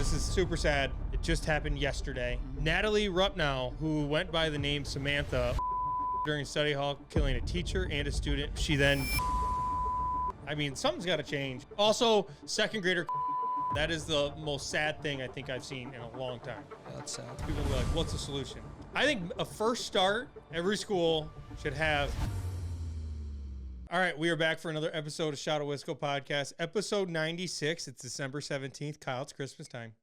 This is super sad. It just happened yesterday. Natalie Rupnow, who went by the name Samantha during study hall, killing a teacher and a student. She then, I mean, something's got to change. Also, second grader, that is the most sad thing I think I've seen in a long time. That's sad. People will be like, what's the solution? I think a first start, every school should have. All right, we are back for another episode of Shot of Wisco podcast, episode 96. It's December 17th. Kyle, it's Christmas time.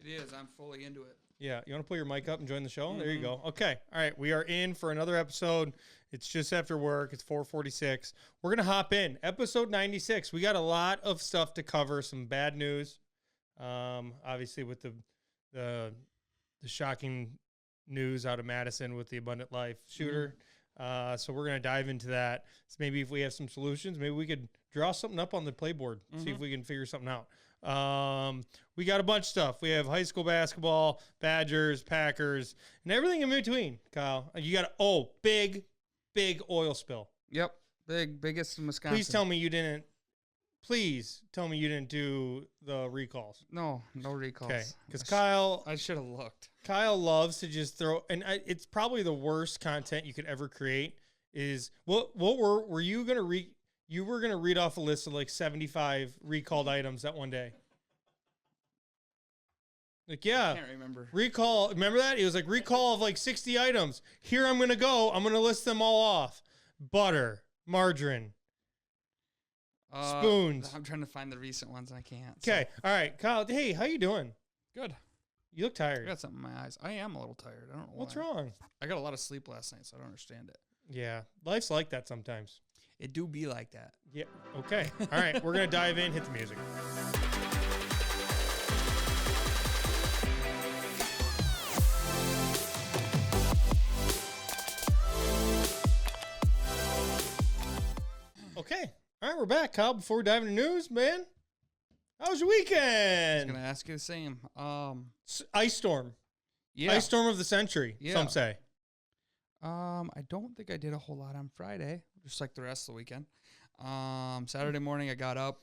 It is. I'm fully into it. Yeah, you want to pull your mic up and join the show? There you go. Okay, all right, we are in for another episode. It's just after work. It's 4:46. We're going to hop in. Episode 96. We got a lot of stuff to cover, some bad news. Obviously, with the shocking news out of Madison with the Abundant Life shooter. So we're going to dive into that. So maybe if we have some solutions, maybe we could draw something up on the playboard, see if we can figure something out. We got a bunch of stuff. We have high school basketball, Badgers, Packers, and everything in between, Kyle. You got big oil spill. Yep. Biggest in Wisconsin. Please tell me you didn't do the recalls. No recalls. Okay, because Kyle... I should have looked. Kyle loves to just throw... And it's probably the worst content you could ever create is... What were you going to You were going to read off a list of like 75 recalled items that one day. Like, yeah. I can't remember. Recall. Remember that? It was like recall of like 60 items. Here I'm going to go. I'm going to list them all off. Butter, margarine, spoons. I'm trying to find the recent ones. I can't. Okay. All right. Kyle, hey, how you doing? Good. You look tired. I got something in my eyes. I am a little tired. I don't know What's why. wrong? I got a lot of sleep last night, so I don't understand it. Yeah. Life's like that sometimes. It do be like that. Yeah. Okay. All right. We're going to dive in. Hit the music. Okay. All right. We're back, Kyle. Before we dive into news, man, how was your weekend? I was going to ask you the same. Ice storm. Yeah. Ice storm of the century, some say. I don't think I did a whole lot on Friday, just like the rest of the weekend. Saturday morning I got up.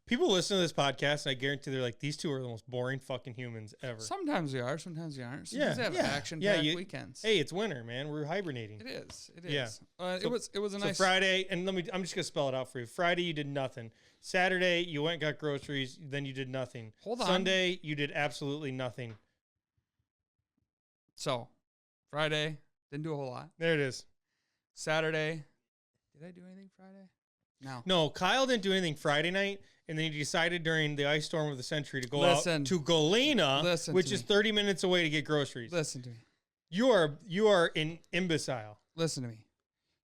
People listen to this podcast, and I guarantee they're like, these two are the most boring fucking humans ever. Sometimes they are, sometimes they aren't. Sometimes they have action-packed weekends. Hey, it's winter, man. We're hibernating. It is. Yeah. It was a nice... So Friday, and I'm just going to spell it out for you. Friday, you did nothing. Saturday, you went and got groceries, then you did nothing. Hold on. Sunday, you did absolutely nothing. So, Friday, didn't do a whole lot. There it is. Saturday, did I do anything Friday? No, Kyle didn't do anything Friday night, and then he decided during the ice storm of the century to go out to Galena, which is 30 minutes away to get groceries. Listen to me. You are an imbecile. Listen to me.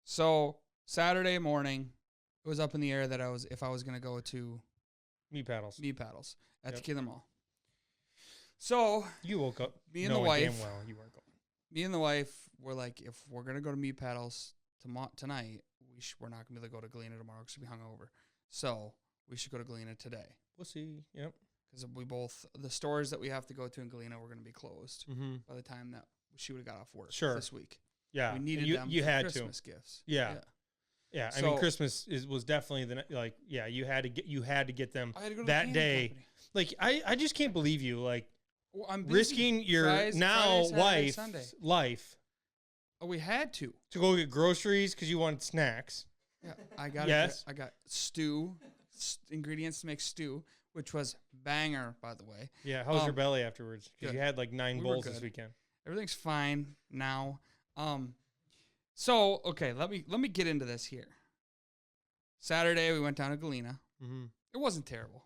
So, Saturday morning, it was up in the air that if I was going to go to meat paddles at the Killer Mall. So, you woke up. Me and the wife. Damn well you weren't going. Me and the wife were like, if we're going to go to meat paddles tonight, we're not going to be able to go to Galena tomorrow because we'll be hungover. So we should go to Galena today. We'll see. Yep. Because the stores that we have to go to in Galena were going to be closed by the time that she would have got off work this week. Yeah. We needed them for had Christmas gifts. Yeah. I mean, Christmas was definitely you had to get them that day. Company. Like, I just can't believe you. Like, well, I'm busy. Risking your Friday, wife's Sunday. life. Oh, we had to go get groceries because you wanted snacks. Yeah, I got stew, ingredients to make stew, which was banger, by the way. Yeah, how was your belly afterwards? Because you had like 9 bowls this weekend. Everything's fine now. So okay, let me get into this here. Saturday we went down to Galena. It wasn't terrible.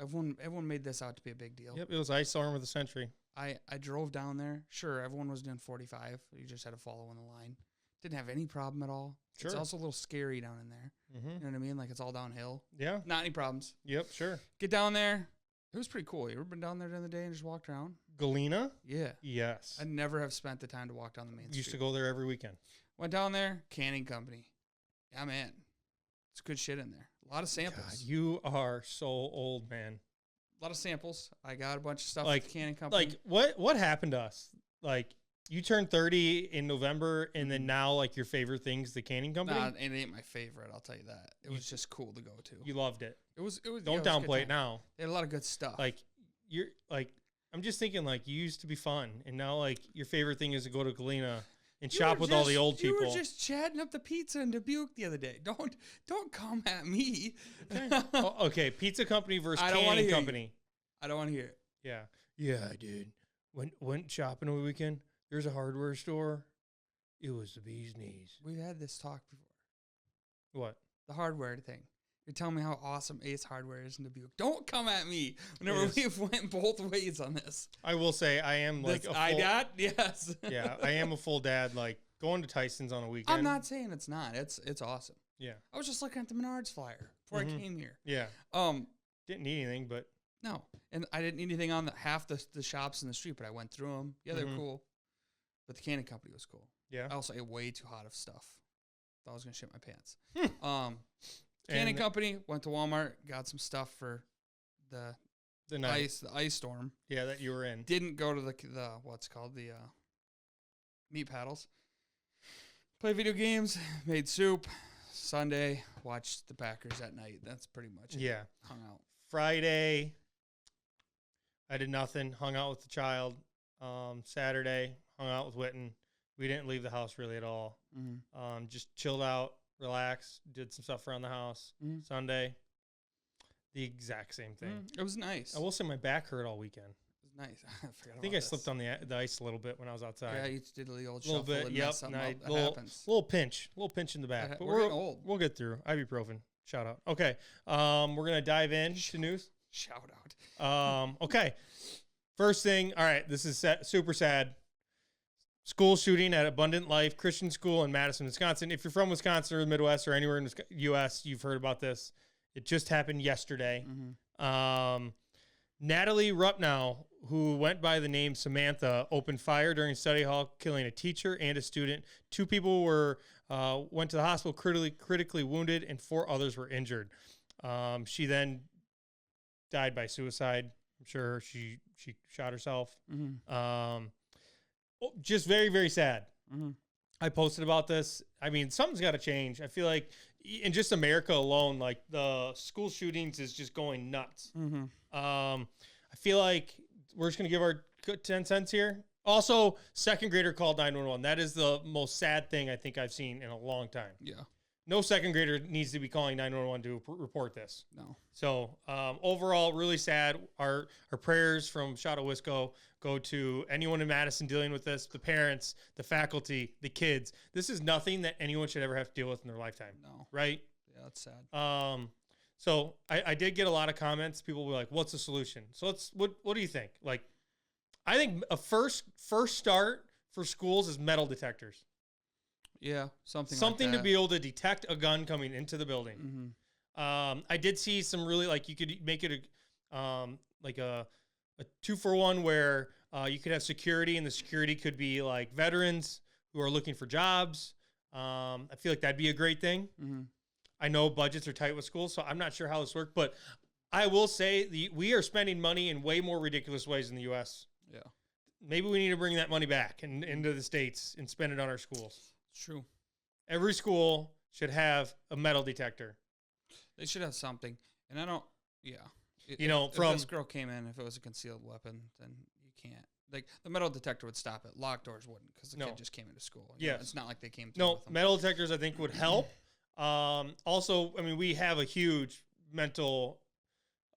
Everyone made this out to be a big deal. Yep, it was ice storm of the century. I drove down there. Sure, everyone was doing 45. You just had to follow in the line. Didn't have any problem at all. Sure. It's also a little scary down in there. You know what I mean? Like, it's all downhill. Yeah. Not any problems. Yep, sure. Get down there. It was pretty cool. You ever been down there during the day and just walked around? Galena? Yeah. Yes. I never have spent the time to walk down the main street. Used to go there every weekend. Went down there, canning company. Yeah, man. It's good shit in there. A lot of samples. God, you are so old, man. A lot of samples. I got a bunch of stuff at the canning company. Like, what happened to us? Like, you turned 30 in November, and then now, like, your favorite thing's the canning company? Nah, it ain't my favorite, I'll tell you that. It was just cool to go to. You loved it. It was. Don't downplay it now. They had a lot of good stuff. Like, you're like, I'm just thinking like you used to be fun, and now like your favorite thing is to go to Galena and shop with all the old people. You were just chatting up the pizza in Dubuque the other day. Don't come at me. Okay. Okay. Pizza company versus I don't want to canning hear company. You. I don't want to hear it. Yeah. Yeah, I did. Went shopping over the weekend. There's a hardware store. It was the bee's knees. We've had this talk before. What? The hardware thing. You're telling me how awesome Ace Hardware is in Dubuque. Don't come at me whenever we've went both ways on this. I will say I am like a full... Yes. Yeah, I am a full dad. Like going to Tyson's on a weekend. I'm not saying it's not. It's awesome. Yeah. I was just looking at the Menards flyer before I came here. Yeah. Didn't need anything, but... No. And I didn't need anything on half the shops in the street, but I went through them. Yeah, they're cool. But the canning company was cool. Yeah. I also ate way too hot of stuff. Thought I was going to shit my pants. Canning company, went to Walmart, got some stuff for the ice storm. Yeah, that you were in. Didn't go to the what's called the meat paddles. Played video games, made soup. Sunday, watched the Packers at night. That's pretty much it. Yeah. Hung out. Friday, I did nothing. Hung out with the child. Saturday, hung out with Witten. We didn't leave the house really at all. Just chilled out, relaxed, did some stuff around the house. Sunday, the exact same thing. It was nice. I will say my back hurt all weekend. It was nice. I think I slipped on the ice a little bit when I was outside. Yeah, you did the old little shuffle. Bit, yep. Little pinch in the back. But we're getting old. We'll get through. Ibuprofen. Shout out. Okay. We're gonna dive in to news. Shout out. Okay. First thing. All right. This is super sad. School shooting at Abundant Life Christian School in Madison, Wisconsin. If you're from Wisconsin or the Midwest or anywhere in the U.S., you've heard about this. It just happened yesterday. Natalie Rupnow, who went by the name Samantha, opened fire during study hall, killing a teacher and a student. 2 people went to the hospital critically wounded, and 4 others were injured. She then died by suicide. I'm sure she shot herself. Just very, very sad. I posted about this. I mean, something's got to change. I feel like in just America alone, like the school shootings is just going nuts. I feel like we're just going to give our 10 cents here. Also, second grader called 911. That is the most sad thing I think I've seen in a long time. Yeah. No second grader needs to be calling 911 to report this. No. So overall, really sad. Our prayers from Shot of Wisco go to anyone in Madison dealing with this, the parents, the faculty, the kids. This is nothing that anyone should ever have to deal with in their lifetime. No. Right? Yeah, that's sad. So I did get a lot of comments. People were like, what's the solution? So what do you think? Like, I think a first start for schools is metal detectors. Yeah, something like that. To be able to detect a gun coming into the building. I did see some really, like, you could make it a 2-for-1 where you could have security, and the security could be like veterans who are looking for jobs. I feel like that'd be a great thing. I know budgets are tight with schools, so I'm not sure how this works, but I will say we are spending money in way more ridiculous ways in the U.S. Yeah. Maybe we need to bring that money back into the States and spend it on our schools. True. Every school should have a metal detector. They should have something. And I don't, yeah. If this girl came in, if it was a concealed weapon, then you can't. Like, the metal detector would stop it. Locked doors wouldn't, because the kid just came into school. Yes. It's not like they came through with them. Metal detectors I think would help. Also, I mean, we have a huge mental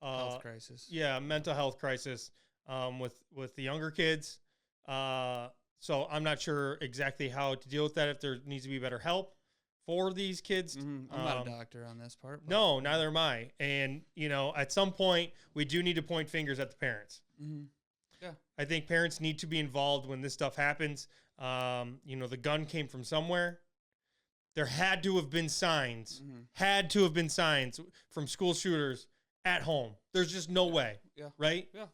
health crisis. Yeah, mental health crisis with the younger kids. So I'm not sure exactly how to deal with that, if there needs to be better help for these kids. I'm not a doctor on this part. No, neither am I. And, at some point, we do need to point fingers at the parents. Yeah. I think parents need to be involved when this stuff happens. The gun came from somewhere. There had to have been signs, from school shooters at home. There's just no way. Yeah. Right? Yeah.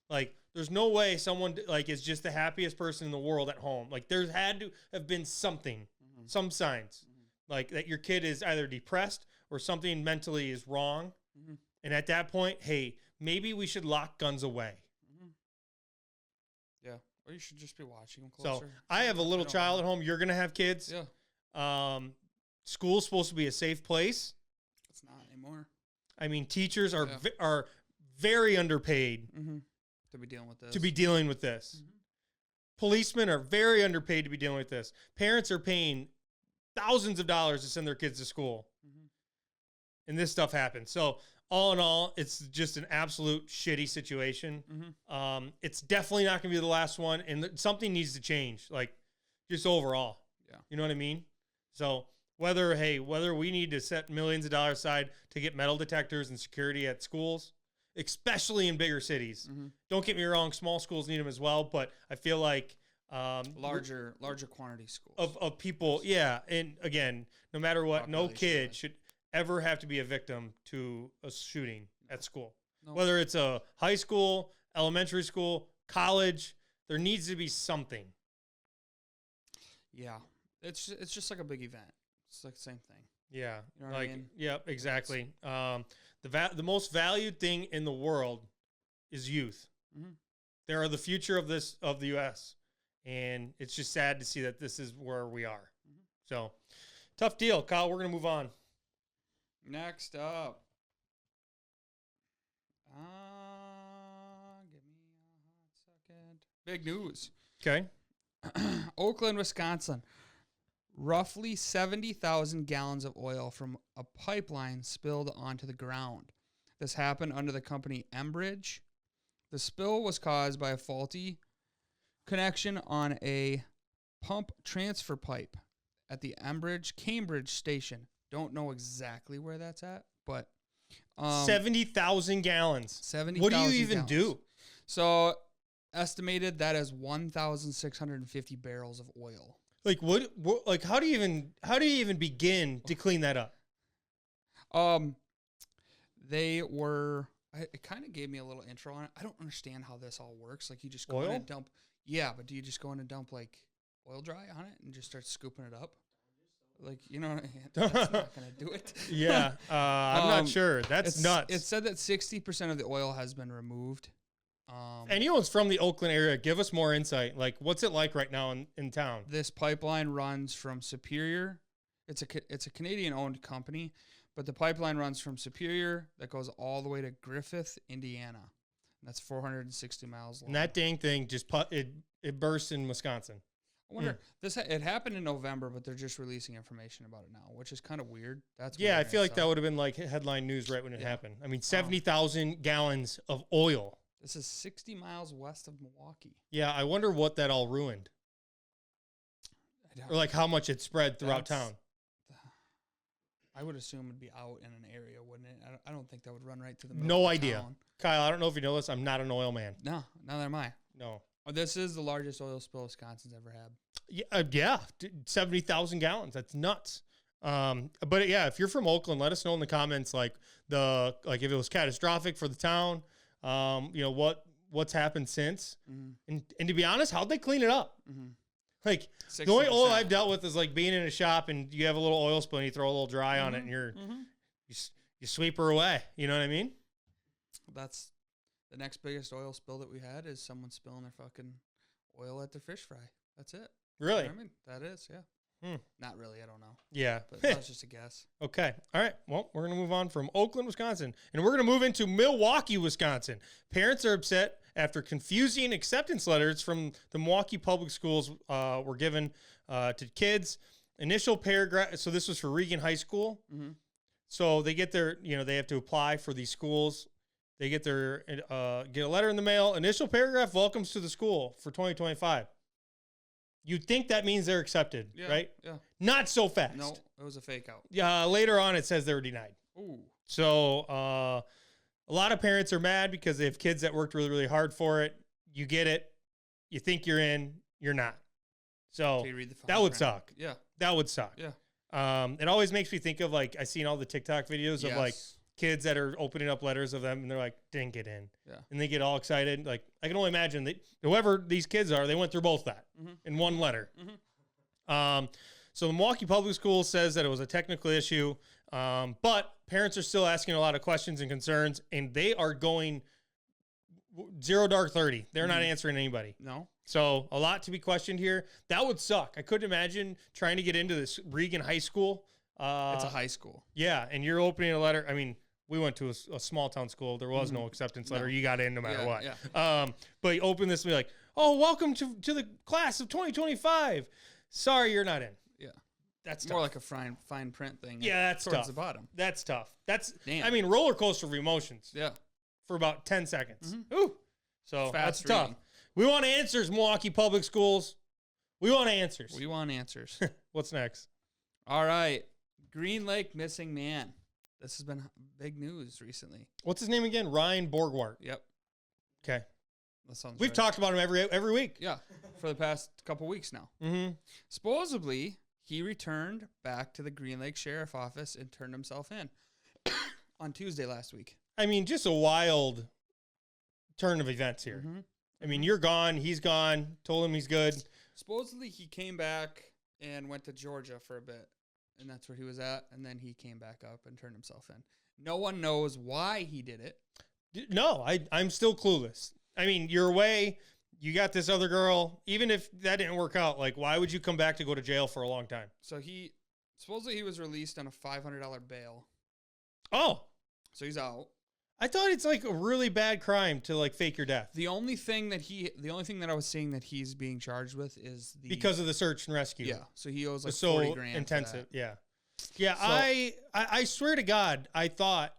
Like, there's no way someone is just the happiest person in the world at home. Like, there had to have been something, some signs, like that your kid is either depressed or something mentally is wrong. And at that point, hey, maybe we should lock guns away. Yeah, or you should just be watching them closer. So I have a little child at home. You're gonna have kids. Yeah. School's supposed to be a safe place. It's not anymore. I mean, teachers are very underpaid. to be dealing with this. Mm-hmm. Policemen are very underpaid to be dealing with this. Parents are paying thousands of dollars to send their kids to school. Mm-hmm. And this stuff happens. So all in all, it's just an absolute shitty situation. Mm-hmm. It's definitely not going to be the last one. And something needs to change, like just overall. Yeah. You know what I mean? So whether we need to set millions of dollars aside to get metal detectors and security at schools, especially in bigger cities. Mm-hmm. Don't get me wrong, small schools need them as well, but I feel like larger quantity schools of people, yeah. And again, no matter what, no kid should ever have to be a victim to a shooting at school. No. Whether it's a high school, elementary school, college, there needs to be something. Yeah, it's just like a big event. It's like the same thing. Yeah, you know what I mean? Yep, exactly. The most valued thing in the world is youth. Mm-hmm. They are the future of the U.S., and it's just sad to see that this is where we are. Mm-hmm. So, tough deal, Kyle. We're gonna move on. Next up, give me a hot second. Big news. Okay. Oakland, Wisconsin. Roughly 70,000 gallons of oil from a pipeline spilled onto the ground. This happened under the company Enbridge. The spill was caused by a faulty connection on a pump transfer pipe at the Enbridge Cambridge station. Don't know exactly where that's at, but 70,000 gallons. 70,000. What do you even do? So estimated that as 1,650 barrels of oil. Like what? Like how do you even begin to clean that up? They were. It kind of gave me a little intro on it. I don't understand how this all works. Like you just go in and dump. Yeah, but do you just go in and dump like oil dry on it and just start scooping it up? Like you know, that's not gonna do it. Yeah, I'm not sure. That's nuts. It said that 60% of the oil has been removed. Anyone's from the Oakland area, give us more insight. Like, what's it like right now in town? This pipeline runs from Superior. It's a Canadian-owned company, but the pipeline runs from Superior that goes all the way to Griffith, Indiana. And that's 460 miles long. And that dang thing just it burst in Wisconsin. I wonder it happened in November, but they're just releasing information about it now, which is kind of weird. That's I feel like that would have been like headline news right when it happened. I mean, 70,000 gallons of oil. This is 60 miles west of Milwaukee. Yeah, I wonder what that all ruined. Or like how much it spread throughout town. I would assume it'd be out in an area, wouldn't it? I don't think that would run right through the middle of No idea. Town. Kyle, I don't know if you know this. I'm not an oil man. No, neither am I. No. Oh, this is the largest oil spill Wisconsin's ever had. Yeah, 70,000 gallons. That's nuts. But yeah, if you're from Oakland, let us know in the comments, like if it was catastrophic for the town. What's happened since, and to be honest, how'd they clean it up? Mm-hmm. Like 60%. The only oil I've dealt with is like being in a shop and you have a little oil spill and you throw a little dry on it and you sweep her away. You know what I mean? That's the next biggest oil spill that we had is someone spilling their fucking oil at their fish fry. That's it. Really? You know what I mean? That is, yeah. Not really, I don't know. Yeah. But that's just a guess. Okay. All right. Well, we're going to move on from Oakland, Wisconsin, and we're going to move into Milwaukee, Wisconsin. Parents are upset after confusing acceptance letters from the Milwaukee Public Schools were given to kids. Initial paragraph, so this was for Regan High School. Mm-hmm. So they get they have to apply for these schools. They get get a letter in the mail. Initial paragraph, welcomes to the school for 2025. You'd think that means they're accepted, right? Yeah. Not so fast. No, it was a fake out. Yeah. Later on, it says they were denied. Ooh. So a lot of parents are mad because they have kids that worked really, really hard for it. You get it. You think you're in. You're not. So that would suck. Yeah. That would suck. Yeah. It always makes me think of like I seen all the TikTok videos of like kids that are opening up letters of them and they're like, didn't get in. Yeah. And they get all excited. Like I can only imagine that whoever these kids are, they went through both that in one letter. Mm-hmm. So the Milwaukee Public Schools says that it was a technical issue, but parents are still asking a lot of questions and concerns, and they are going 0 dark 30. They're not answering anybody. No. So a lot to be questioned here. That would suck. I couldn't imagine trying to get into this Regan High School. It's a high school. Yeah, and you're opening a letter. I mean, we went to a small town school. There was no acceptance letter. No. You got in no matter what. Yeah. But you open this and be like, oh, welcome to the class of 2025. Sorry, you're not in. Yeah. That's more tough. like a fine print thing. Yeah, that's towards tough. the bottom. That's tough. That's, Damn. I mean, roller coaster of emotions. Yeah. For about 10 seconds. Ooh. So Fast that's tough. reading. We want answers, Milwaukee Public Schools. We want answers. We want answers. What's next? All right. Green Lake missing man. This has been big news recently. What's his name again? Ryan Borgwart. Yep. Okay. That sounds We've right. talked about him every week. Yeah. For the past couple weeks now. Mm-hmm. Supposedly, he returned back to the Green Lake Sheriff Office and turned himself in on Tuesday last week. I mean, just a wild turn of events here. Mm-hmm. I mean, you're gone. He's gone. Told him he's good. Supposedly, he came back and went to Georgia for a bit, and that's where he was at. And then he came back up and turned himself in. No one knows why he did it. No, I'm still clueless. I mean, you're away. You got this other girl. Even if that didn't work out, like, why would you come back to go to jail for a long time? So supposedly he was released on a $500 bail. Oh, So he's out. I thought it's like a really bad crime to like fake your death The only thing that I was seeing that he's being charged with is because of the search and rescue. yeah. So he owes like so 40 grand. intensive. For that. Yeah. Yeah. So- I swear to God, I thought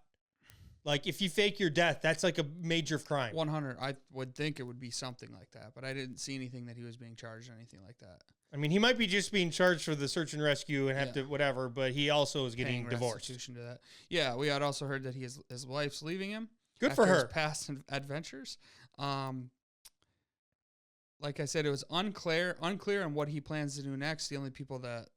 like if you fake your death, that's like a major crime. 100. I would think it would be something like that, but I didn't see anything that he was being charged or anything like that. I mean, he might be just being charged for the search and rescue and have to whatever, but he also is getting Paying divorced. restitution to that. Yeah, we had also heard that his wife's leaving him. Good for after his her. past adventures. Like I said, it was unclear on what he plans to do next. The only people that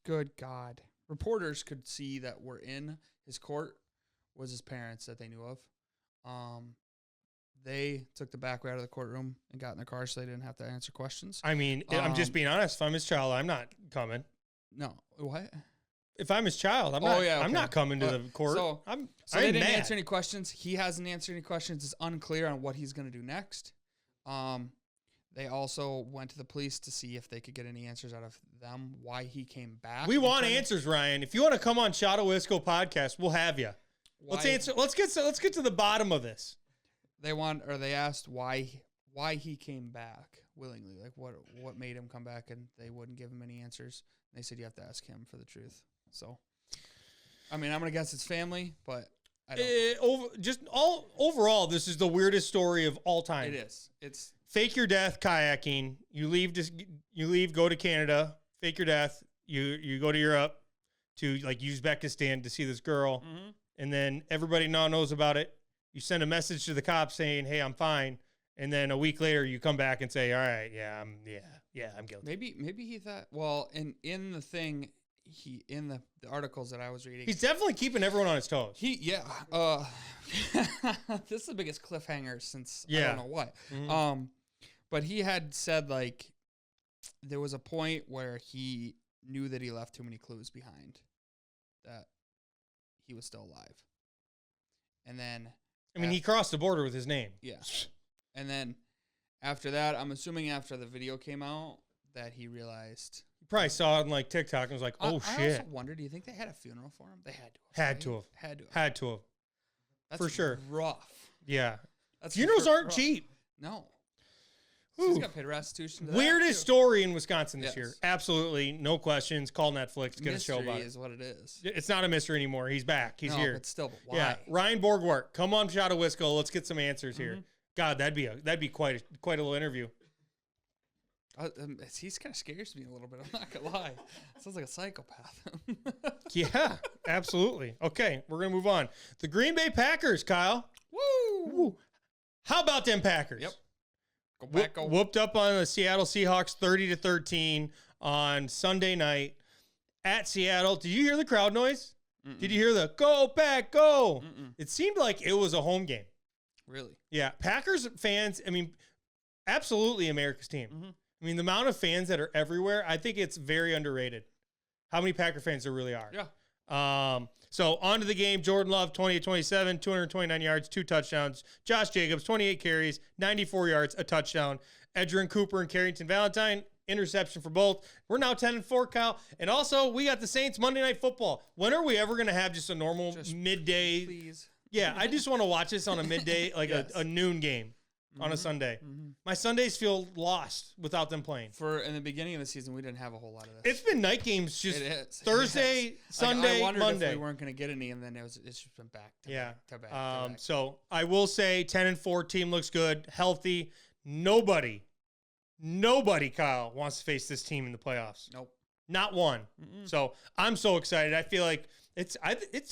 good God, reporters could see that were in his court was his parents that they knew of. They took the back way out of the courtroom and got in their car so they didn't have to answer questions. I mean, I'm just being honest. If I'm his child, I'm not coming. No, what? If I'm his child, I'm not coming to the court. So I'm they didn't mad. answer any questions. He hasn't answered any questions. It's unclear on what he's going to do next. They also went to the police to see if they could get any answers out of them, why he came back. We want answers, Ryan. If you want to come on Shot of Wisco podcast, we'll have you. Let's answer. Let's get to the bottom of this. They asked why he came back willingly, like what made him come back, and they wouldn't give him any answers. They said you have to ask him for the truth. So, I mean, I'm gonna guess it's family, but I don't. Overall, this is the weirdest story of all time. It is. It's fake your death kayaking. You leave, go to Canada. Fake your death. You go to Europe to like Uzbekistan to see this girl, and then everybody now knows about it. You send a message to the cops saying, "Hey, I'm fine," and then a week later you come back and say, "All right, I'm guilty." Maybe he thought. Well, in the thing, in the articles that I was reading, He's definitely keeping everyone on his toes. This is the biggest cliffhanger since I Yeah. don't know what. Mm-hmm. But he had said like there was a point where he knew that he left too many clues behind, that he was still alive, and then he crossed the border with his name. yeah, and then after that, I'm assuming after the video came out that he realized. You probably saw it on like TikTok and was like, "Oh I shit!" also wonder, do you think they had a funeral for him? They had to. Had to have. That's for sure. Rough. Yeah. That's Funerals aren't rough. cheap. No. Ooh. He's got paid restitution. To that, Weirdest too. story in Wisconsin this Yes. year. Absolutely. No questions. Call Netflix. Get a show about Mystery it. is what it is. It's not a mystery anymore. He's back. He's No, here. but still, but why? Yeah. Ryan Borgwart, come on Shot of Wisco. Let's get some answers here. God, that'd be quite a little interview. He kind of scares me a little bit. I'm not gonna lie. Sounds like a psychopath. Yeah, absolutely. Okay, we're gonna move on. The Green Bay Packers, Kyle. Woo! How about them Packers? Yep. Go back. Go. Whooped up on the Seattle Seahawks 30-13 on Sunday night at Seattle. Did you hear the crowd noise? Mm-mm. Did you hear the "Go Pack, go"? Mm-mm. It seemed like it was a home game. Really? Yeah, Packers fans. I mean, absolutely America's team. Mm-hmm. I mean, the amount of fans that are everywhere, I think it's very underrated. How many Packer fans there really are? Yeah. So on to the game. Jordan Love, 28-27, 229 yards, 2 touchdowns. Josh Jacobs, 28 carries, 94 yards, a touchdown. Edgerrin Cooper and Carrington Valentine, interception for both. We're now 10-4, Kyle. And also, we got the Saints Monday Night Football. When are we ever going to have just a normal midday? Please. Yeah, I just want to watch this on a midday, like Yes. a noon game on a Sunday. Mm-hmm. My Sundays feel lost without them playing. In the beginning of the season, we didn't have a whole lot of this. It's been night games just It is. Thursday, Sunday, I wondered Monday. if we weren't going to get any, and then it's just been back to back to back. So I will say 10-4 team looks good, healthy. Nobody, Kyle, wants to face this team in the playoffs. Nope. Not one. Mm-mm. So I'm so excited. I feel like it's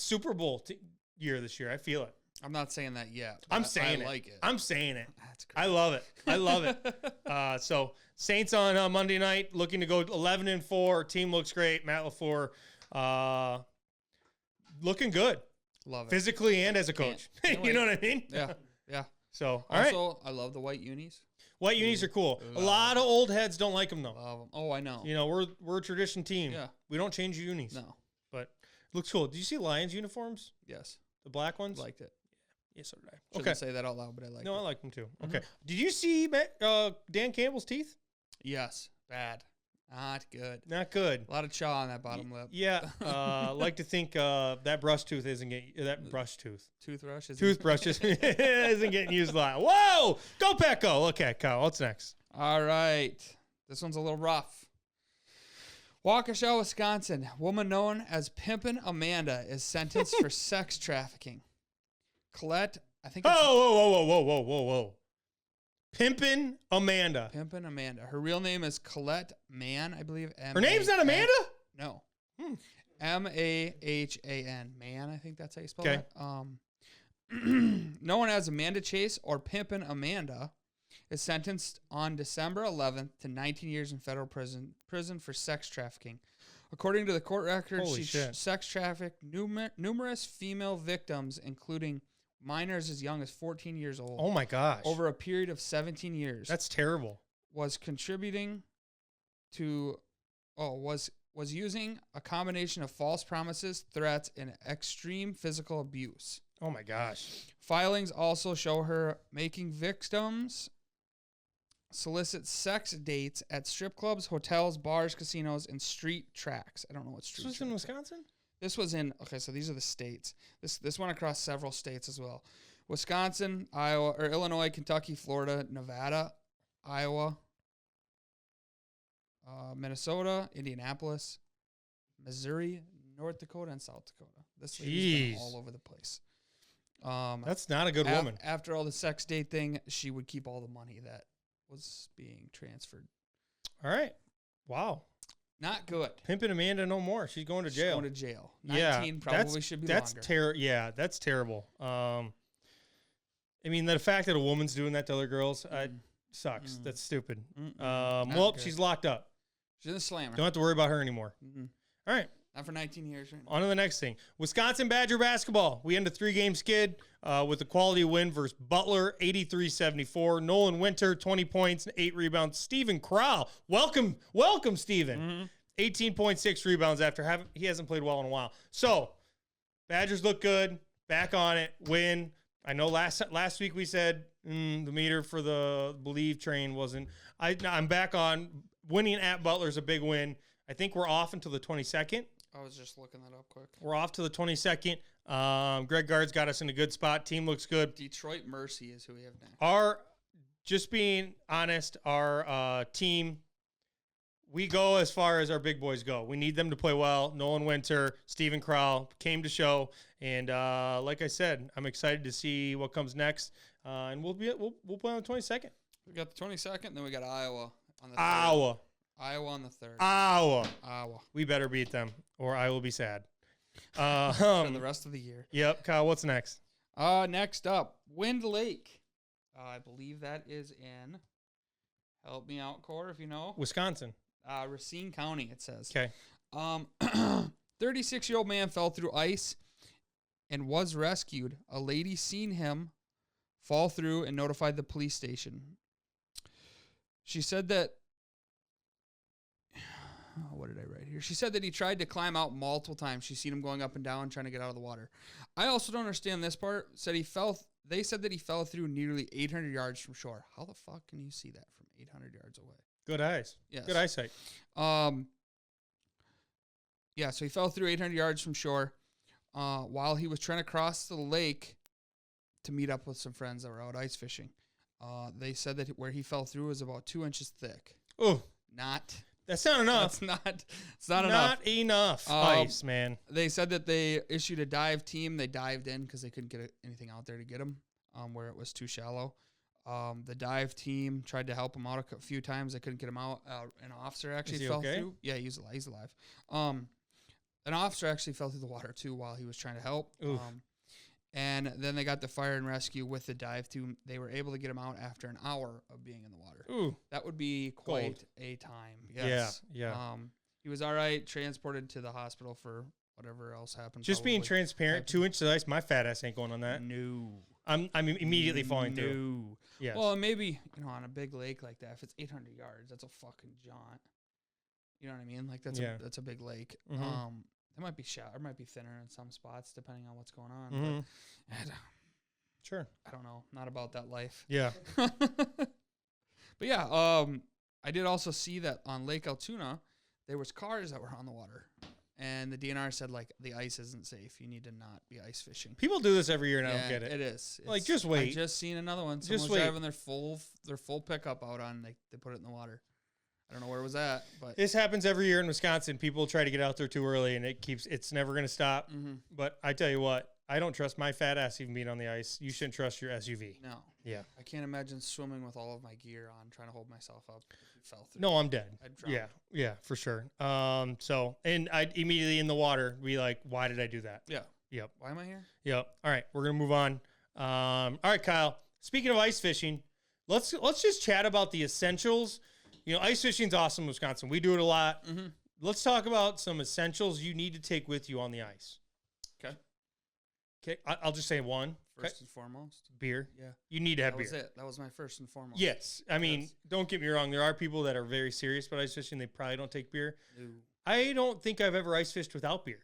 Super Bowl year this year. I feel it. I'm not saying that yet. I'm saying I like it. I'm saying it. That's great. I love it. I love it. So Saints on Monday night, looking to go 11-4. Team looks great. Matt LaFleur, looking good, Love it. physically and as a coach. Can't You know what I mean? Yeah. Yeah. So all right. Also, I love the white unis. White unis are cool. A Love lot of old heads don't like them though. Love them. Oh, I know. You know, we're a tradition team. Yeah. We don't change unis. No. But it looks cool. Did you see Lions uniforms? Yes. The black ones? Liked it. Yes, so did I. Shouldn't Okay. say that out loud, but I like it. No, I like them too. Okay. Did you see Dan Campbell's teeth? Yes. Bad. Not good. Not good. A lot of chaw on that bottom lip. Yeah. Like to think that brush tooth isn't getting Toothbrush is toothbrush isn't getting used a lot. Whoa! Go Pack Go. Okay, Kyle, what's next? All right. This one's a little rough. Waukesha, Wisconsin. Woman known as Pimpin' Amanda is sentenced for sex trafficking. Colette, I think it's Whoa. Pimpin' Amanda. Pimpin' Amanda. Her real name is Colette Mann, I believe. Her name's not Amanda? No. Hmm. Mahan. Mann, I think that's how you spell Okay. it. Known as Amanda Chase or Pimpin' Amanda, is sentenced on December 11th to 19 years in federal prison for sex trafficking. According to the court record, Holy she shit. sex trafficked numerous female victims, including minors as young as 14 years old. Oh my gosh. Over a period of 17 years. That's terrible. Was contributing to was using a combination of false promises, threats, and extreme physical abuse. Oh my gosh. Filings also show her making victims solicit sex dates at strip clubs, hotels, bars, casinos, and street tracks. I don't know what street This was tracks in are. Wisconsin? This was in, okay, so these are the states. This went across several states as well. Wisconsin, Iowa, or Illinois, Kentucky, Florida, Nevada, Iowa, Minnesota, Indianapolis, Missouri, North Dakota, and South Dakota. This lady's been Jeez. all over the place. That's not a good woman. After all the sex date thing, she would keep all the money that was being transferred. All right. Wow. Not good. Pimpin' Amanda no more. She's going to She's jail. going to jail. 19 probably should be that's longer. That's terrible. I mean, the fact that a woman's doing that to other girls sucks. That's stupid. Not Well, good. she's locked up. She's in the slammer. Don't have to worry about her anymore. All right. Not for 19 years right now. On to the next thing. Wisconsin Badger basketball. We end a 3-game skid with a quality win versus Butler, 83-74. Nolan Winter, 20 points and 8 rebounds. Stephen Crowell. Welcome, Stephen. 18.6 rebounds after he hasn't played well in a while. So, Badgers look good. Back on it. Win. I know last week we said the meter for the Believe train wasn't. I'm back on. Winning at Butler is a big win. I think we're off until the 22nd. I was just looking that up quick. We're off to the 22nd. Greg Gard's got us in a good spot. Team looks good. Detroit Mercy is who we have now. Just being honest, our team, we go as far as our big boys go. We need them to play well. Nolan Winter, Stephen Crowell came to show. And like I said, I'm excited to see what comes next. And we'll play on the 22nd. We got the 22nd, then we got Iowa on the 3rd. Iowa on the 3rd. Iowa. We better beat them, or I will be sad. For the rest of the year. Yep. Kyle, what's next? Next up, Wind Lake. I believe that is in, help me out, Core, if you know. Wisconsin. Racine County, it says. Okay. 36-year-old man fell through ice and was rescued. A lady seen him fall through and notified the police station. She said that, what did I write here? She said that he tried to climb out multiple times. She's seen him going up and down trying to get out of the water. I also don't understand this part. They said that he fell through nearly 800 yards from shore. How the fuck can you see that from 800 yards away? Good eyes. Yes. Good eyesight. Yeah, so he fell through 800 yards from shore while he was trying to cross the lake to meet up with some friends that were out ice fishing. They said that where he fell through was about 2 inches thick. Oh, That's not enough. It's not enough. Not enough ice, man. They said that they issued a dive team. They dived in because they couldn't get anything out there to get him where it was too shallow. The dive team tried to help him out a few times. They couldn't get him out. An officer actually fell through. Yeah, he's alive. An officer actually fell through the water too while he was trying to help. And then they got the fire and rescue with the dive team. They were able to get him out after an hour of being in the water. Ooh. That would be quite a time. Yes. Yeah. He was all right, transported to the hospital for whatever else happened. Just being transparent, 2 inches of ice, my fat ass ain't going on that. No. I'm immediately falling through. No. Yes. Well, maybe, on a big lake like that, if it's 800 yards, that's a fucking jaunt. You know what I mean? Like, that's a big lake. Mm-hmm. It might be shallow, or might be thinner in some spots, depending on what's going on. But Sure. I don't know. Not about that life. Yeah. But yeah, I did also see that on Lake Altoona, there was cars that were on the water. And the DNR said, like, the ice isn't safe. You need to not be ice fishing. People do this every year, and I don't get it. It is. Like, just wait. I just seen another one. Someone was driving their full pickup out on. They put it in the water. I don't know where it was at, but this happens every year in Wisconsin. People try to get out there too early, and it's never going to stop. But I tell you what, I don't trust my fat ass even being on the ice. You shouldn't trust your SUV. No. Yeah. I can't imagine swimming with all of my gear on, trying to hold myself up. If you fell through. No, I'm dead. I'd drown. Yeah, for sure. So, and I'd immediately in the water be like, why did I do that? Yeah. Yep. Why am I here? Yep. All right, we're gonna move on. All right, Kyle. Speaking of ice fishing, let's just chat about the essentials. Ice fishing's awesome in Wisconsin. We do it a lot. Let's talk about some essentials you need to take with you on the ice. Okay. I'll just say one. First and foremost. Beer. Yeah. You need to have beer. That was it. That was my first and foremost. Yes. I mean, don't get me wrong. There are people that are very serious about ice fishing. They probably don't take beer. No. I don't think I've ever ice fished without beer.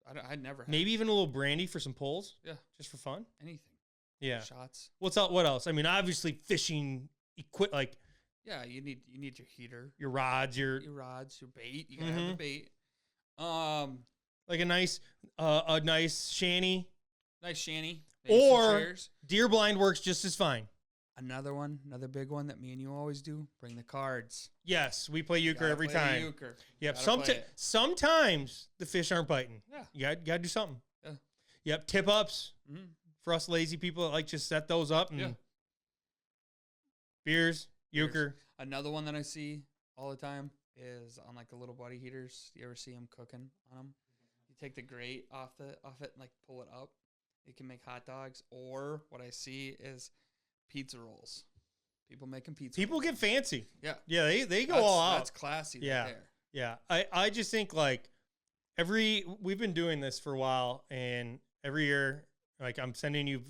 I never have. Maybe even a little brandy for some pulls. Yeah. Just for fun. Anything. Yeah. Shots. What else? I mean, obviously fishing like. Yeah, you need your heater, your rods, your bait. You gotta have the bait. Like a nice shanty. Nice shanty. Or deer blind works just as fine. Another big one that me and you always do. Bring the cards. Yes, we play euchre every time. Euchre. Yep. Sometimes the fish aren't biting. Yeah. You gotta do something. Yeah. Yep. Tip ups for us lazy people that like just set those up and beers. Euchre. Another one that I see all the time is on like the little buddy heaters. You ever see them cooking on them? You take the grate off it and like pull it up. You can make hot dogs. Or what I see is pizza rolls. People making pizza. People rolls. get fancy. Yeah. Yeah, they go all out. That's classy. Yeah. Right there. Yeah. I just think like we've been doing this for a while, and every year like I'm sending you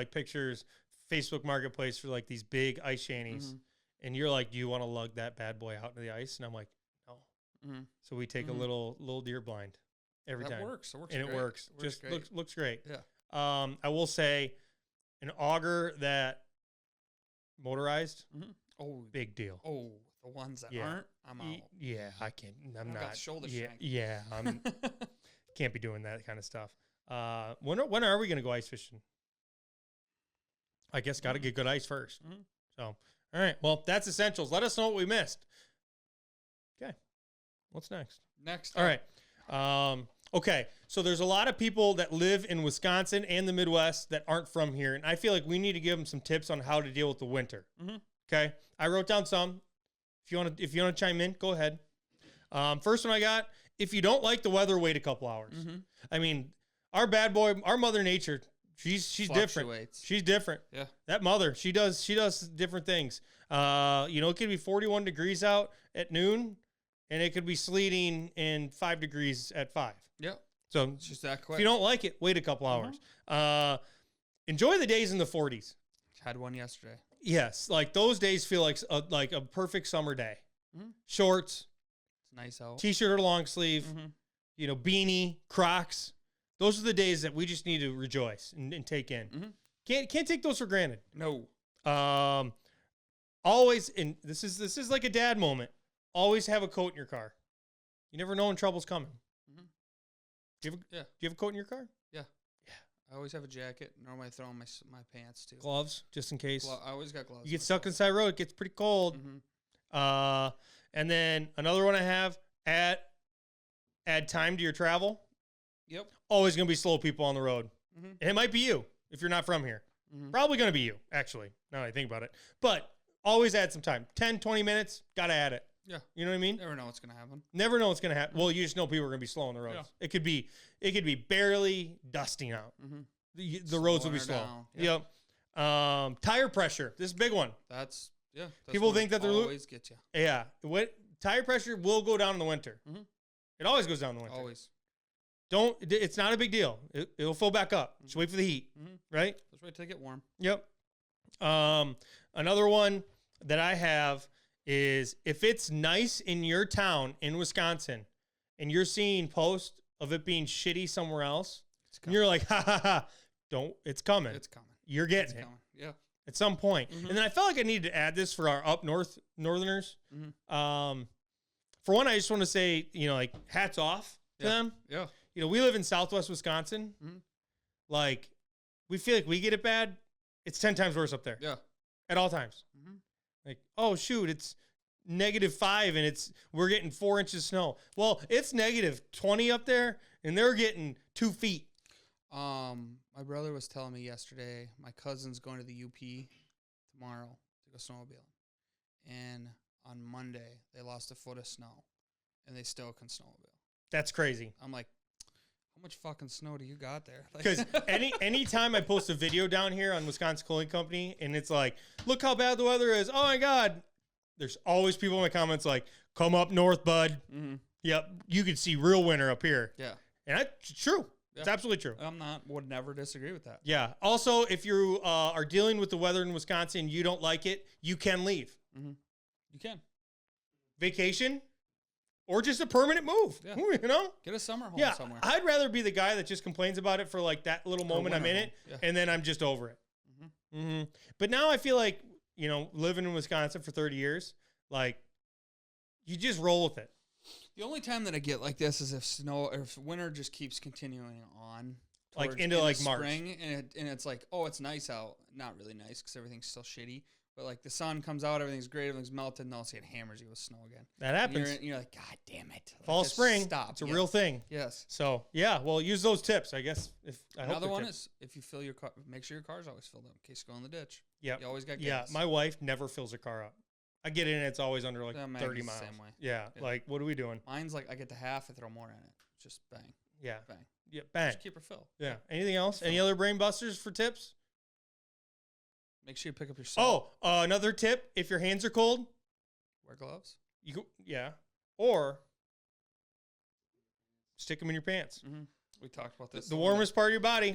pictures, Facebook Marketplace for like these big ice shanties. And you're like, do you want to lug that bad boy out into the ice? And I'm like, no. So we take a little deer blind every time. That works. It works and great. it works. Just great. looks great. Yeah. I will say an auger that motorized, big deal. Oh, the ones that aren't, I'm out. Yeah, I can't. I'm not. Got shoulder shank. Yeah, I'm can't be doing that kind of stuff. When are we gonna go ice fishing? I guess got to get good ice first. So. All right. Well, that's essentials. Let us know what we missed. Okay. What's next? All right. Okay. So there's a lot of people that live in Wisconsin and the Midwest that aren't from here. And I feel like we need to give them some tips on how to deal with the winter. Okay. I wrote down some. If you want to chime in, go ahead. First one I got, if you don't like the weather, wait a couple hours. I mean, our bad boy, our Mother Nature, She's different. She's different. Yeah. That mother, she does different things. It could be 41 degrees out at noon, and it could be sleeting in 5 degrees at 5. Yeah. So it's just that quick. If you don't like it, wait a couple hours. Enjoy the days in the 40s. Had one yesterday. Yes, like those days feel like a perfect summer day. Shorts. It's nice out. T-shirt or long sleeve. Beanie, Crocs. Those are the days that we just need to rejoice and take in. Can't take those for granted. No. always, and this is like a dad moment. Always have a coat in your car. You never know when trouble's coming. Mm-hmm. Do you have a coat in your car? Yeah. I always have a jacket. Normally I throw on my pants too. Gloves, just in case. I always got gloves. You get stuck inside road, it gets pretty cold. Mm-hmm. And then another one I have, add time to your travel. Yep. Always going to be slow people on the road. Mm-hmm. And it might be you if you're not from here. Mm-hmm. Probably going to be you, actually, now that I think about it. But always add some time. 10, 20 minutes, got to add it. Yeah. You know what I mean? Never know what's going to happen. Never know what's going to happen. Well, you just know people are going to be slow on the roads. Yeah. It could be barely dusting out. Mm-hmm. The roads will be slow. Yep. Tire pressure. This is a big one. That's people think that they're always get you. Yeah. Tire pressure will go down in the winter. Mm-hmm. It always goes down in the winter. Always. It's not a big deal. It'll fill back up. Just wait for the heat. Mm-hmm. Right? Just wait till it get warm. Yep. Another one that I have is if it's nice in your town in Wisconsin and you're seeing posts of it being shitty somewhere else, and you're like, ha ha ha, it's coming. It's coming. You're getting it. Coming. Yeah. At some point. Mm-hmm. And then I felt like I needed to add this for our northerners. Mm-hmm. For one, I just want to say, like hats off to them. Yeah. We live in Southwest Wisconsin. Mm-hmm. Like we feel like we get it bad. It's 10 times worse up there. Yeah. At all times. Mm-hmm. Like, oh shoot, it's -5 and we're getting 4 inches of snow. Well, it's -20 up there and they're getting 2 feet. My brother was telling me yesterday, my cousin's going to the UP tomorrow to go snowmobiling. And on Monday, they lost a foot of snow and they still can snowmobile. That's crazy. I'm like, how much fucking snow do you got there? Because anytime I post a video down here on Wisconsin Clothing Company and it's like, look how bad the weather is. Oh my God. There's always people in my comments like, come up north, bud. Mm-hmm. Yep. You could see real winter up here. Yeah. And that's true. Yeah. It's absolutely true. Would never disagree with that. Yeah. Also, if you are dealing with the weather in Wisconsin, you don't like it, you can leave. Mm-hmm. You can. Vacation or just a permanent move. Yeah. Get a summer home somewhere. I'd rather be the guy that just complains about it for like that little moment I'm in it and then I'm just over it. Mm-hmm. Mm-hmm. But now I feel like, living in Wisconsin for 30 years, like you just roll with it. The only time that I get like this is if winter just keeps continuing on, like into like March, spring, and it's like, oh, it's nice out. Not really nice because everything's still shitty. But like the sun comes out, everything's great, everything's melted, and all of a sudden it hammers you with snow again. That happens. And you're like, God damn it! Fall, spring, stop. It's a real thing. Yes. So yeah, well, use those tips, I guess. Another one is if you fill your car, make sure your car's always filled up in case you go in the ditch. Yeah. You always got gas. Yeah, my wife never fills her car up. I get in and it's always under like 30 miles. Same way. Yeah, like what are we doing? Mine's like I get to half, I throw more in it. Just bang. Yeah. Bang. Yeah, bang. Just keep her filled. Yeah. Anything else? Any other brain busters for tips? Make sure you pick up your salt. Oh, another tip: if your hands are cold, wear gloves. Or stick them in your pants. Mm-hmm. We talked about this. The warmest part of your body.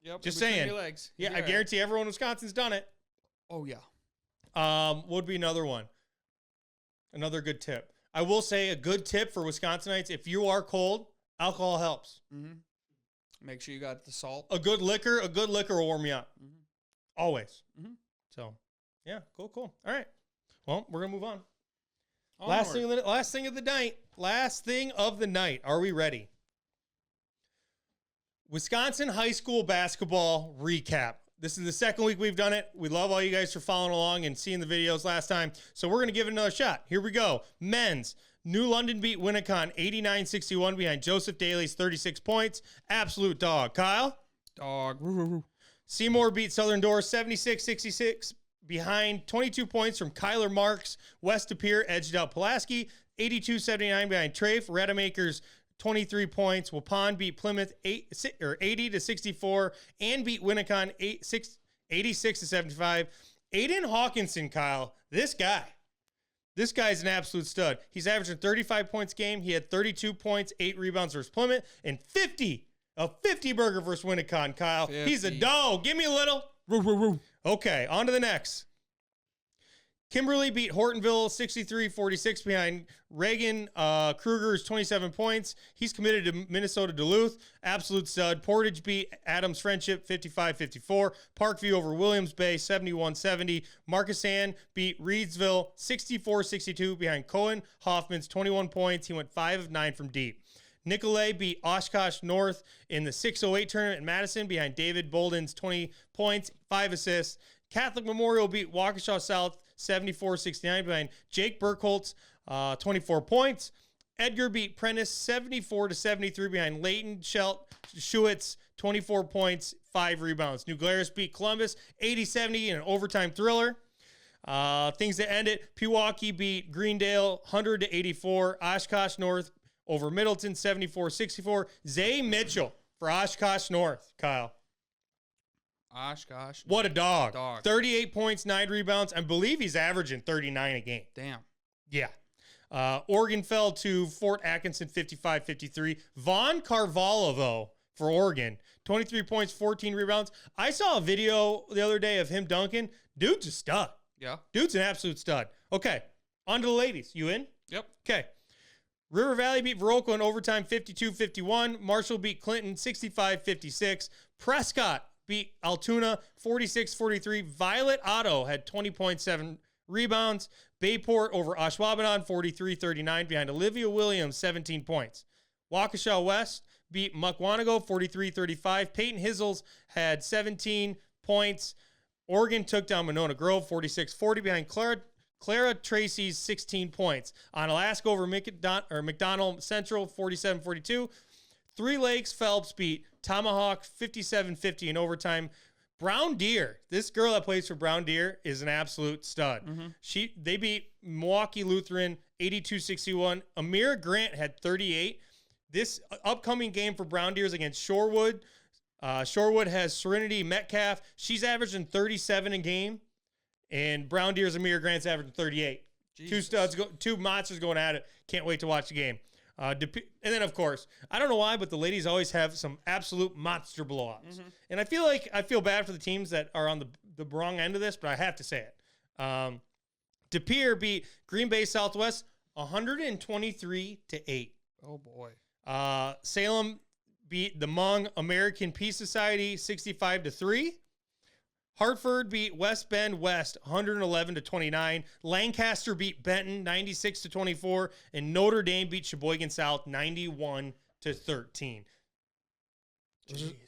Yep. Just saying. Your legs. Yeah, I guarantee everyone in Wisconsin's done it. Oh yeah. What would be another one? Another good tip. I will say a good tip for Wisconsinites: if you are cold, alcohol helps. Mm-hmm. Make sure you got the salt. A good liquor will warm you up. Mm-hmm. Always. Mm-hmm. So, yeah, cool. All right. Well, we're gonna move on. Onward. Last thing of the night. Are we ready? Wisconsin high school basketball recap. This is the second week we've done it. We love all you guys for following along and seeing the videos last time. So we're going to give it another shot. Here we go. Men's. New London beat Winnicott 89-61 behind Joseph Daly's 36 points. Absolute dog. Kyle? Dog. Seymour beat Southern Door 76-66 behind 22 points from Kyler Marks. West De Pere edged out Pulaski 82-79 behind Trafe. Rademacher's 23 points. Waupun beat Plymouth 80-64 and beat Winnicott 86-75. Aiden Hawkinson, Kyle, this guy's an absolute stud. He's averaging 35 points a game. He had 32 points, 8 rebounds versus Plymouth, and 50 burger versus Winnicott, Kyle. 50. He's a dog. Give me a little. Okay, on to the next. Kimberly beat Hortonville 63-46 behind Reagan Kruger's 27 points. He's committed to Minnesota Duluth. Absolute stud. Portage beat Adams Friendship 55-54. Parkview over Williams Bay 71-70. Marquesan beat Reedsville 64-62 behind Cohen Hoffman's 21 points. He went 5 of 9 from deep. Nicolay beat Oshkosh North in the 608 tournament in Madison behind David Bolden's 20 points, 5 assists. Catholic Memorial beat Waukesha South 74-69 behind Jake Burkholt's 24 points. Edgar beat Prentice 74-73 behind Leighton Schuett's 24 points, 5 rebounds. New Glarus beat Columbus 80-70 in an overtime thriller. Things that end it, Pewaukee beat Greendale 100-84. Oshkosh North over Middleton 74-64. Zay Mitchell for Oshkosh North, Kyle. Oshkosh. What a dog. 38 points, 9 rebounds. I believe he's averaging 39 a game. Damn. Yeah. Oregon fell to Fort Atkinson 55-53. Vaughn Carvalho, though, for Oregon, 23 points, 14 rebounds. I saw a video the other day of him dunking. Dude's a stud. Yeah. Dude's an absolute stud. Okay, on to the ladies. You in? Yep. Okay. River Valley beat Viroqua in overtime 52-51. Marshall beat Clinton 65-56. Prescott beat Altoona 46-43. Violet Otto had 20.7 rebounds. Bayport over Ashwaubenon 43-39 behind Olivia Williams 17 points. Waukesha West beat Mukwanago 43-35. Peyton Hizzles had 17 points. Oregon took down Monona Grove 46-40 behind Clara Tracy's 16 points. Onalaska over McDonald Central 47-42. Three Lakes Phelps beat Tomahawk 57-50 in overtime. Brown Deer, this girl that plays for Brown Deer is an absolute stud. Mm-hmm. They beat Milwaukee Lutheran 82-61. Amira Grant had 38. This upcoming game for Brown Deer is against Shorewood. Shorewood has Serenity Metcalf. She's averaging 37 a game. And Brown Deer's Amira Grant's averaging 38. Jesus. Two studs, two monsters going at it. Can't wait to watch the game. And then, of course, I don't know why, but the ladies always have some absolute monster blowouts. Mm-hmm. And I feel bad for the teams that are on the wrong end of this, but I have to say it. De Pere beat Green Bay Southwest 123-8. Oh, boy. Salem beat the Hmong American Peace Society 65-3. Hartford beat West Bend West 111-29. Lancaster beat Benton 96-24, and Notre Dame beat Sheboygan South 91-13.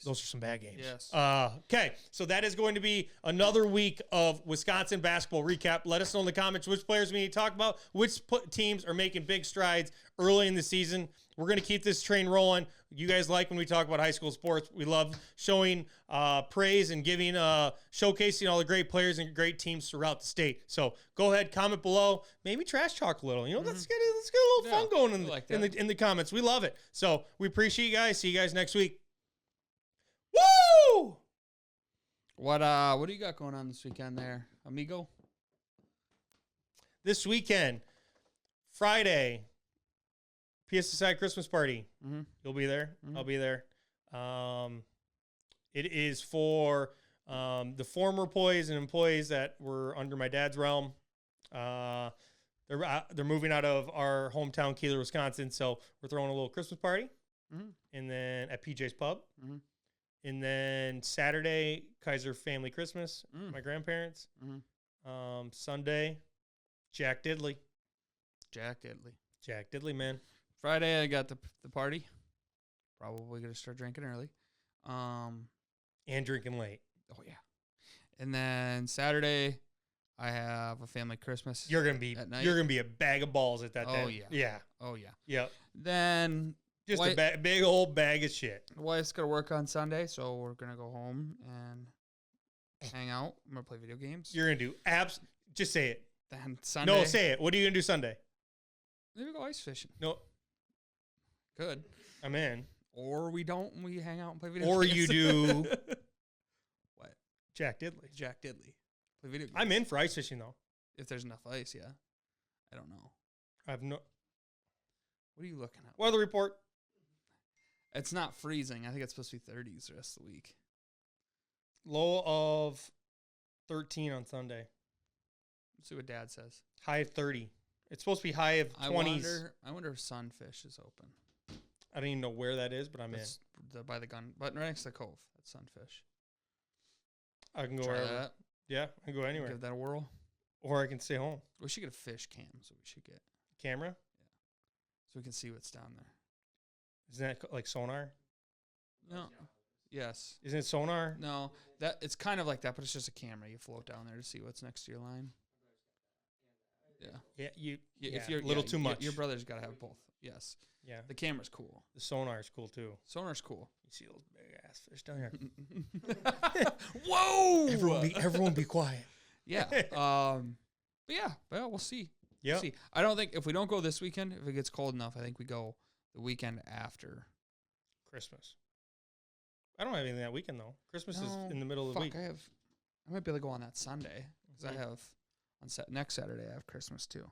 Those are some bad games. Yes. Okay, so that is going to be another week of Wisconsin basketball recap. Let us know in the comments which players we need to talk about, which teams are making big strides early in the season. We're going to keep this train rolling. You guys like when we talk about high school sports. We love showing praise and giving, showcasing all the great players and great teams throughout the state. So go ahead, comment below. Maybe trash talk a little. You know, let's get a little fun going in the comments. We love it. So we appreciate you guys. See you guys next week. Woo! What do you got going on this weekend there, amigo? This weekend, Friday, PSSI Christmas party. Mm-hmm. You'll be there. Mm-hmm. I'll be there. It is for the former employees and employees that were under my dad's realm. They're moving out of our hometown, Keeler, Wisconsin. So we're throwing a little Christmas party, and then at PJ's Pub. Mm-hmm. And then Saturday, Kaiser Family Christmas, my grandparents. Mm-hmm. Sunday, Jack Diddley. Jack Diddley, man. Friday, I got the party. Probably going to start drinking early. And drinking late. Oh, yeah. And then Saturday, I have a family Christmas. You're gonna be a bag of balls at that day. Oh, yeah. Yeah. Oh, yeah. Yep. Then... Just a big old bag of shit. The wife's got to work on Sunday, so we're going to go home and hang out. I'm going to play video games. You're going to do apps. Just say it. Then Sunday. No, say it. What are you going to do Sunday? Maybe go ice fishing. No. Good. I'm in. Or we don't, and we hang out and play video games. Or you do. What? Jack Diddley. Play video games. I'm in for ice fishing, though. If there's enough ice, yeah. I don't know. I have no. What are you looking at? Weather report. It's not freezing. I think it's supposed to be 30s the rest of the week. Low of 13 on Sunday. Let's see what Dad says. High of 30. It's supposed to be high of 20s. I wonder if Sunfish is open. I don't even know where that is, but I'm That's by the gun, but right next to the Cove. That's Sunfish. in. I can go Try wherever. that. Yeah, I can go anywhere. Give that a whirl. Or I can stay home. We should get a fish cam. So we should get Camera? so we can see what's down there. Isn't that like sonar? No. Yes. Isn't it sonar? No. That it's kind of like that, but it's just a camera. You float down there to see what's next to your line. Yeah. Yeah, If you're a little too much. Your brother's got to have both. Yes. Yeah. The camera's cool. The sonar is cool too. Sonar's cool. You see those big ass fish down here. Whoa! Everyone be quiet. Yeah. But yeah. Well, we'll see. Yeah. See, I don't think if we don't go this weekend, if it gets cold enough, I think we go the weekend after Christmas. I don't have anything that weekend though. Christmas is No, in the middle of the week. I might be able to go on that Sunday because I have next Saturday I have Christmas too.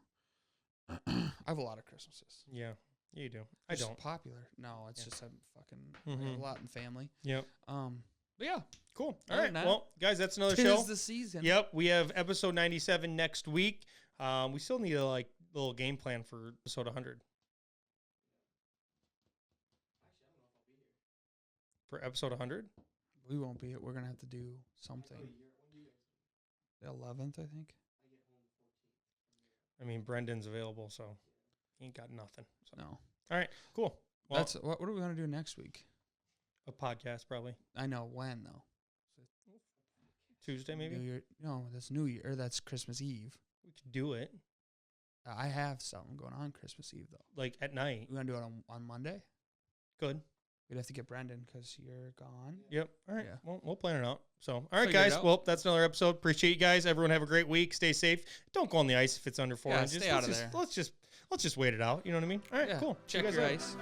I have a lot of Christmases. Yeah, you do. I Just don't. popular. No, it's just I'm fucking I have Mhm. a lot in family. Yep. But yeah, Cool. All Other right. than that, Well, guys, that's another tis show. the season. Yep. We have episode 97 next week. We still need a little game plan for episode 100. For episode 100? We won't be. We're gonna have to do something. The 11th, I think. I mean, Brendan's available, so he ain't got nothing. So. No, All right. Cool. Well, that's what are we gonna do next week? a podcast probably. I know when though. Tuesday maybe? New Year? No, that's New Year. Or that's Christmas Eve. We could do it I have something going on Christmas Eve though. like at night. We're gonna do it on Monday. Good. We'd have to get Brendan because you're gone. Yep. All right. Yeah. Well, we'll plan it out. So, all right, Figure it guys. out. Well, that's another episode. Appreciate you guys. Everyone have a great week. Stay safe. Don't go on the ice if it's under 4 Yeah, inches. stay out of there. Let's just wait it out. You know what I mean? All right. Yeah, Cool. See you Check guys your later. ice.